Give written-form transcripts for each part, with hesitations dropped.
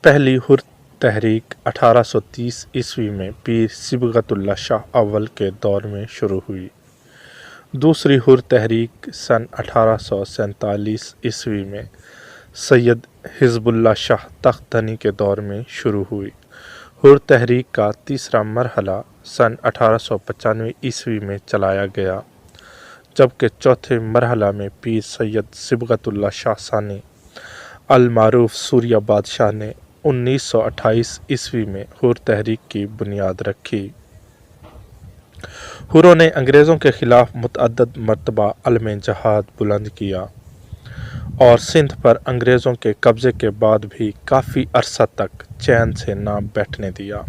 پہلی حر تحریک 1830 میں پیر صبغت اللہ شاہ اول کے دور میں شروع ہوئی۔ دوسری حر تحریک سن 1847 میں سید حزب اللہ شاہ تخت دھنی کے دور میں شروع ہوئی۔ حر تحریک کا تیسرا مرحلہ سن 1895 میں چلایا گیا، جبکہ چوتھے مرحلہ میں پیر سید صبغت اللہ شاہ ثانی المعروف سوریہ بادشاہ نے 1928 میں حر تحریک کی بنیاد رکھی۔ حروں نے انگریزوں کے خلاف متعدد مرتبہ علم جہاد بلند کیا اور سندھ پر انگریزوں کے قبضے کے بعد بھی کافی عرصہ تک چین سے نہ بیٹھنے دیا۔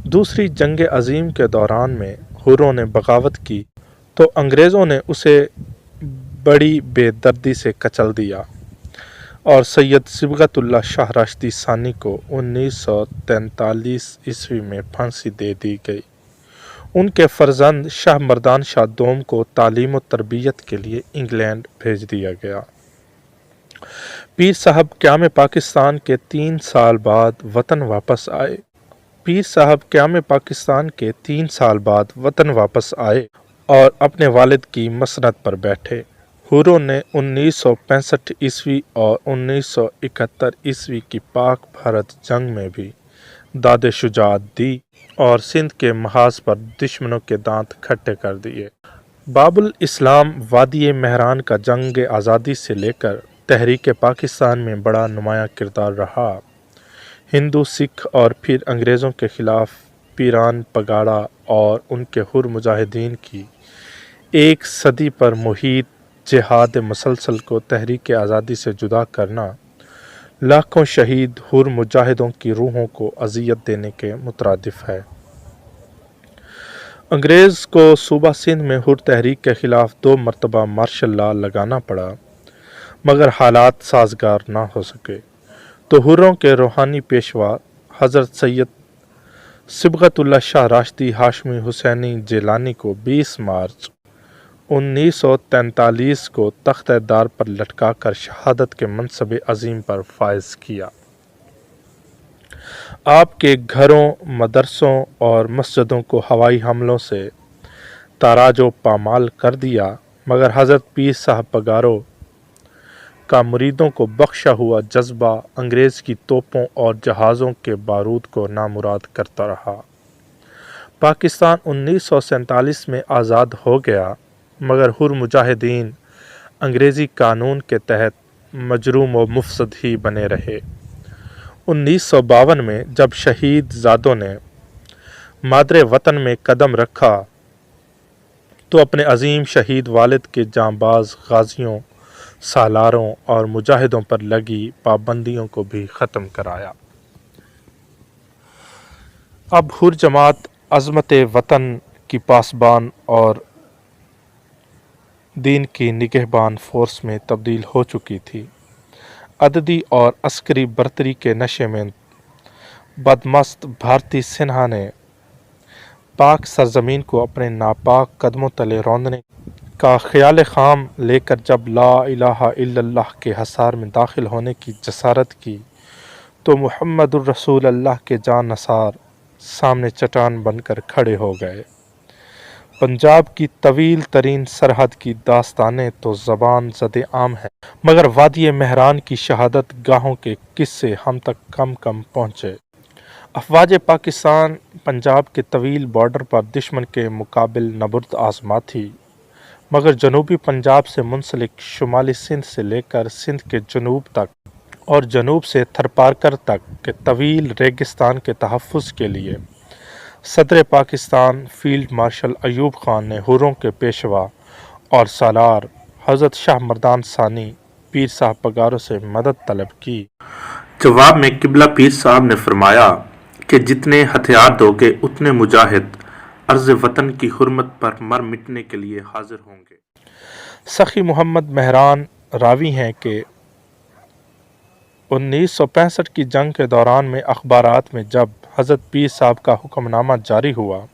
دوسری جنگ عظیم کے دوران میں حروں نے بغاوت کی تو انگریزوں نے اسے بڑی بے دردی سے کچل دیا اور سید صبغت اللہ شاہ راشدی ثانی کو 1943 میں پھانسی دے دی گئی۔ ان کے فرزند شاہ مردان شاہ دوم کو تعلیم و تربیت کے لیے انگلینڈ بھیج دیا گیا۔ پیر صاحب قیام پاکستان کے 3 سال بعد وطن واپس آئے اور اپنے والد کی مسند پر بیٹھے۔ حروں نے 1965 اور 1971 کی پاک بھارت جنگ میں بھی داد شجاعت دی اور سندھ کے محاذ پر دشمنوں کے دانت کھٹے کر دیے۔ باب الاسلام وادی مہران کا جنگ آزادی سے لے کر تحریک پاکستان میں بڑا نمایاں کردار رہا۔ ہندو، سکھ اور پھر انگریزوں کے خلاف پیران پگاڑا اور ان کے حر مجاہدین کی ایک صدی پر محیط جہاد مسلسل کو تحریک آزادی سے جدا کرنا لاکھوں شہید حر مجاہدوں کی روحوں کو اذیت دینے کے مترادف ہے۔ انگریز کو صوبہ سندھ میں حر تحریک کے خلاف 2 مرتبہ مارشل لا لگانا پڑا، مگر حالات سازگار نہ ہو سکے تو حروں کے روحانی پیشوا حضرت سید صبغت اللہ شاہ راشدی ہاشمی حسینی جیلانی کو 20 مارچ 1943 کو تخت دار پر لٹکا کر شہادت کے منصب عظیم پر فائز کیا۔ آپ کے گھروں، مدرسوں اور مسجدوں کو ہوائی حملوں سے تاراج و پامال کر دیا، مگر حضرت پیر صاحب پگارو کا مریدوں کو بخشا ہوا جذبہ انگریز کی توپوں اور جہازوں کے بارود کو نامراد کرتا رہا۔ پاکستان 1947 میں آزاد ہو گیا، مگر حر مجاہدین انگریزی قانون کے تحت مجروم و مفسد ہی بنے رہے۔ 1952 میں جب شہید زادوں نے مادر وطن میں قدم رکھا تو اپنے عظیم شہید والد کے جانباز غازیوں، سالاروں اور مجاہدوں پر لگی پابندیوں کو بھی ختم کرایا۔ اب حر جماعت عظمت وطن کی پاسبان اور دین کی نگہبان فورس میں تبدیل ہو چکی تھی۔ عددی اور عسکری برتری کے نشے میں بدمست بھارتی سنہا نے پاک سرزمین کو اپنے ناپاک قدموں تلے روندنے کا خیال خام لے کر جب لا الہ الا اللہ کے حصار میں داخل ہونے کی جسارت کی تو محمد الرسول اللہ کے جان نثار سامنے چٹان بن کر کھڑے ہو گئے۔ پنجاب کی طویل ترین سرحد کی داستانیں تو زبان زد عام ہیں، مگر وادی مہران کی شہادت گاہوں کے قصے ہم تک کم کم پہنچے۔ افواج پاکستان پنجاب کے طویل بارڈر پر دشمن کے مقابل نبرد آزما تھی، مگر جنوبی پنجاب سے منسلک شمالی سندھ سے لے کر سندھ کے جنوب تک اور جنوب سے تھرپارکر تک کے طویل ریگستان کے تحفظ کے لیے صدر پاکستان فیلڈ مارشل ایوب خان نے حروں کے پیشوا اور سالار حضرت شاہ مردان ثانی پیر صاحب پگارو سے مدد طلب کی۔ جواب میں قبلہ پیر صاحب نے فرمایا کہ جتنے ہتھیار دو گے اتنے مجاہد عرض وطن کی حرمت پر مر مٹنے کے لیے حاضر ہوں گے۔ سخی محمد مہران راوی ہیں کہ 1965 کی جنگ کے دوران میں اخبارات میں جب حضرت پیر صاحب کا حکم نامہ جاری ہوا،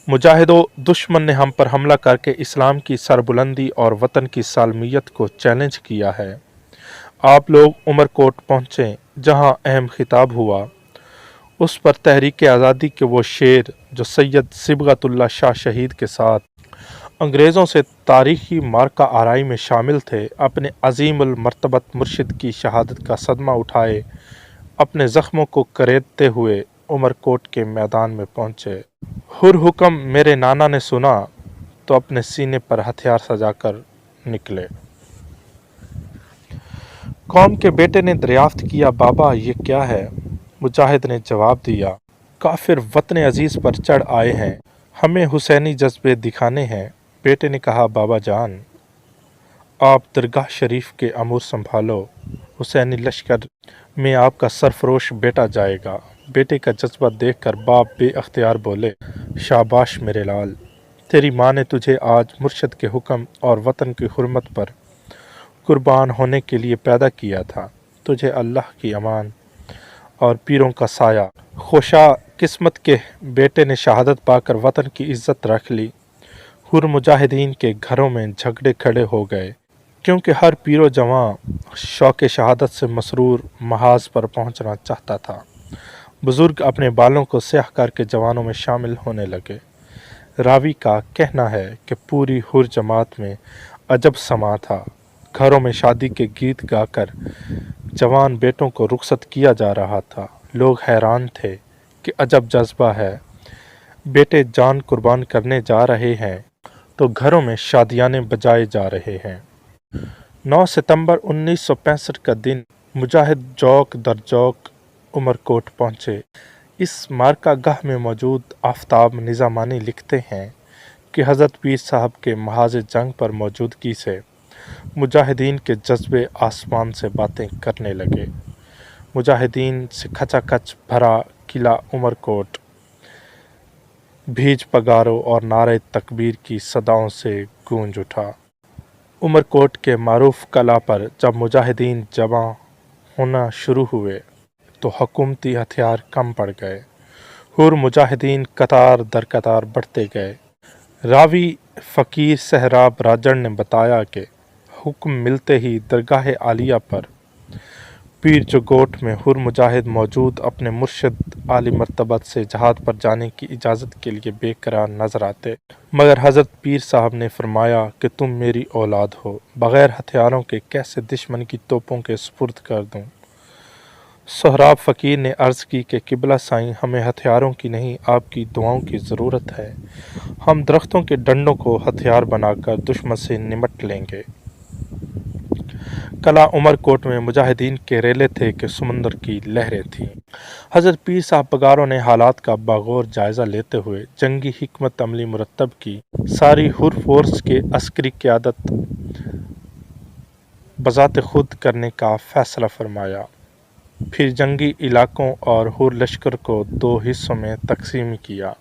مجاہدوں، دشمن نے ہم پر حملہ کر کے اسلام کی سربلندی اور وطن کی سالمیت کو چیلنج کیا ہے आप लोग उमरकोट पहुँचे, जहाँ अहम खिताब हुआ। उस पर तहरीक आज़ादी के वो शेर जो सैयद सिबगतुल्लाह शाह शहीद के साथ अंग्रेज़ों से तारीखी मार्का आराई में शामिल थे, अपने अजीमुल मर्तबत मुर्शिद की शहादत का सदमा उठाए अपने ज़ख्मों को करेदते हुए उमरकोट के मैदान में पहुँचे। हुर हुक्म मेरे नाना ने सुना तो अपने सीने पर हथियार सजाकर निकले। कौम के बेटे ने दरियाफ्त किया, बाबा ये क्या है? मुजाहिद ने जवाब दिया, काफिर वतन अजीज़ पर चढ़ आए हैं, हमें हुसैनी जज्बे दिखाने हैं। बेटे ने कहा, बाबा जान आप दरगाह शरीफ के अमूर संभालो, हुसैनी लश्कर में आपका सरफरोश बेटा जाएगा। बेटे का जज्बा देखकर बाप बेअख्तियार बोले, शाबाश मेरे लाल, तेरी माँ ने तुझे आज मुर्शद के हुक्म और वतन की हुर्मत पर कुर्बान होने के लिए पैदा किया था। तुझे अल्लाह की अमान और पीरों का साया। खुशा किस्मत के बेटे ने शहादत पाकर वतन की इज्जत रख ली। हुर मुजाहिदीन के घरों में झगड़े खड़े हो गए, क्योंकि हर पीरो जवां शौक़ शहादत से मसरूर महाज पर पहुंचना चाहता था। बुजुर्ग अपने बालों को स्याह करके जवानों में शामिल होने लगे। रावी का कहना है कि पूरी हुर जमात में अजब समा था। घरों में शादी के गीत गाकर जवान बेटों को रुखसत किया जा रहा था। लोग हैरान थे कि अजब जज्बा है, बेटे जान कुर्बान करने जा रहे हैं तो घरों में शादियाने बजाए जा रहे हैं। 9 सितंबर 1965 का दिन मुजाहिद जौक दर जौक उमरकोट पहुँचे। इस मार्का गाह में मौजूद आफ्ताब निज़ामानी लिखते हैं कि हज़रत पीर साहब के महाज जंग पर मौजूदगी से मुजाहिदीन के जज्बे आसमान से बातें करने लगे। मुजाहिदीन से खचाखच भरा किला उमरकोट भीज पगारों और नारे तकबीर की सदाओं से गूंज उठा। उमरकोट के मारूफ कला पर जब मुजाहिदीन जमा होना शुरू हुए तो हुकूमती हथियार कम पड़ गए। हुर मुजाहिदीन कतार दर कतार बढ़ते गए। रावी फ़कीर सहराब राजड़ ने बताया कि हुक्म मिलते ही दरगाह आलिया पर पीर जगोट में हुर मुजाहिद मौजूद अपने मुर्शिद आली मर्तबत से जहाद पर जाने की इजाज़त के लिए बेकरार नजर आते, मगर हज़रत पीर साहब ने फरमाया कि तुम मेरी औलाद हो, बग़ैर हथियारों के कैसे दुश्मन की तोपों के सुपुर्द कर दूं। सोहराब फ़कीर ने अर्ज़ की कि किबला साईं, हमें हथियारों की नहीं आपकी दुआओं की ज़रूरत है। हम दरख्तों के डंडों को हथियार बनाकर दुश्मन से निमट लेंगे। कला उमरकोट में मुजाहिदीन के रेले थे कि समंदर की लहरें थीं। हज़रत पीर साहब पगारों ने हालात का बागौर जायज़ा लेते हुए जंगी हिकमत अमली मुरतब की। सारी हुर फोर्स के अस्करी क़यादत बज़ात खुद करने का फ़ैसला फरमाया। फिर जंगी इलाकों और हुर लश्कर को 2 हिस्सों में तकसीम किया।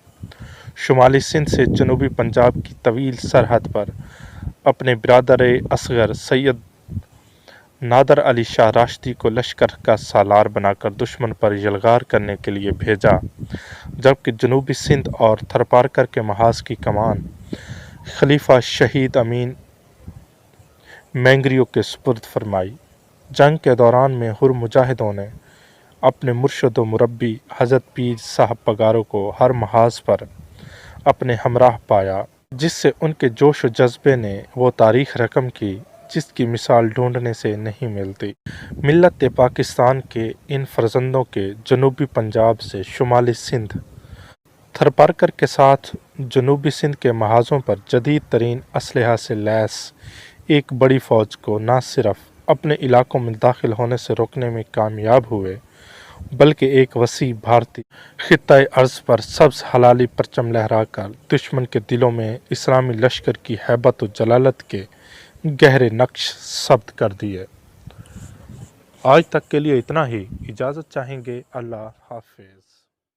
शुमाली सिंध से जनूबी पंजाब की तवील सरहद पर अपने बिरादर असगर सैयद नादर अली शाह राशदी को लश्कर का सालार बनाकर दुश्मन पर यलगार करने के लिए भेजा, जबकि जनूबी सिंध और थरपारकर के महाज की कमान खलीफा शहीद अमीन मैंगरियो के सुपुर्द फरमाई। जंग के दौरान में हुर मुजाहिदों ने अपने मुर्शद व मुरब्बी हज़रत पीर साहब पगारों को हर महाज पर अपने हमराह पाया, जिससे उनके जोश व जज्बे ने वो तारीख़ रकम की जिसकी मिसाल ढूंढने से नहीं मिलती। मिल्लत पाकिस्तान के इन फर्जंदों के जनूबी पंजाब से शुमाली सिंध थरपारकर के साथ जनूबी सिंध के महाजों पर जदीद तरीन असलहा से लैस एक बड़ी फ़ौज को न सिर्फ अपने इलाकों में दाखिल होने से रोकने में कामयाब हुए, बल्कि एक वसी भारतीय खित्ता अर्ज़ पर सब्ज़ हलाली परचम लहराकर दुश्मन के दिलों में इस्लामी लश्कर की हैबत व जलालत के गहरे नक्श सब्त कर दिए। आज तक के लिए इतना ही। इजाज़त चाहेंगे। अल्लाह हाफ़िज़।